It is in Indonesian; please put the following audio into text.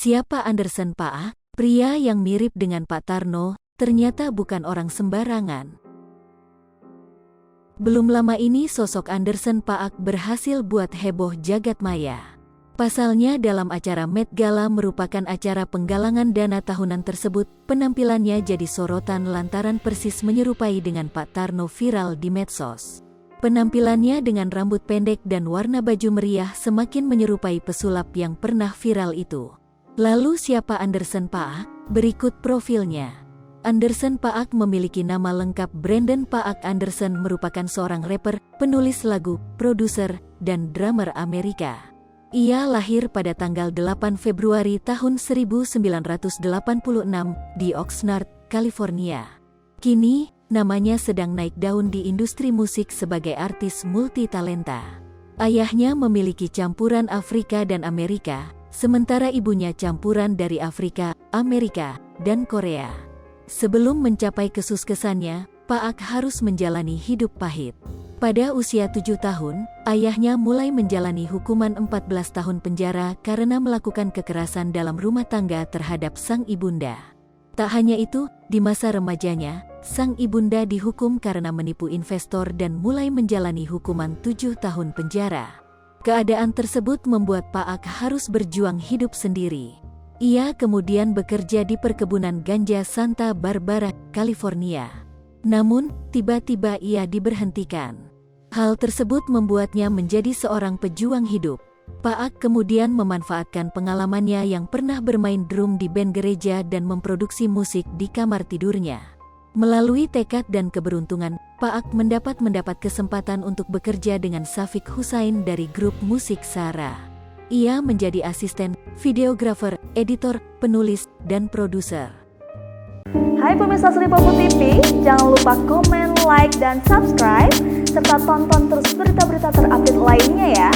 Siapa Anderson Paak? Pria yang mirip dengan Pak Tarno, ternyata bukan orang sembarangan. Belum lama ini sosok Anderson Paak berhasil buat heboh jagat maya. Pasalnya dalam acara Met Gala merupakan acara penggalangan dana tahunan tersebut, penampilannya jadi sorotan lantaran persis menyerupai dengan Pak Tarno viral di medsos. Penampilannya dengan rambut pendek dan warna baju meriah semakin menyerupai pesulap yang pernah viral itu. Lalu siapa Anderson Paak? Berikut profilnya. Anderson Paak memiliki nama lengkap Brandon Paak Anderson, merupakan seorang rapper, penulis lagu, produser, dan drummer Amerika. Ia lahir pada tanggal 8 Februari tahun 1986 di Oxnard, California. Kini, namanya sedang naik daun di industri musik sebagai artis multitalenta. Ayahnya memiliki campuran Afrika dan Amerika, sementara ibunya campuran dari Afrika, Amerika, dan Korea. Sebelum mencapai kesuksesannya, Paak harus menjalani hidup pahit. Pada usia 7 tahun, ayahnya mulai menjalani hukuman 14 tahun penjara karena melakukan kekerasan dalam rumah tangga terhadap sang ibunda. Tak hanya itu, di masa remajanya, sang ibunda dihukum karena menipu investor dan mulai menjalani hukuman 7 tahun penjara. Keadaan tersebut membuat Paak harus berjuang hidup sendiri. Ia kemudian bekerja di perkebunan ganja Santa Barbara, California. Namun, tiba-tiba ia diberhentikan. Hal tersebut membuatnya menjadi seorang pejuang hidup. Paak kemudian memanfaatkan pengalamannya yang pernah bermain drum di band gereja dan memproduksi musik di kamar tidurnya. Melalui tekad dan keberuntungan, Paak mendapat kesempatan untuk bekerja dengan Syafiq Hussain dari grup musik Sarah. Ia menjadi asisten, videografer, editor, penulis, dan produser. Hai pemirsa Sri Popo TV, jangan lupa komen, like, dan subscribe, serta tonton terus berita-berita terupdate lainnya ya.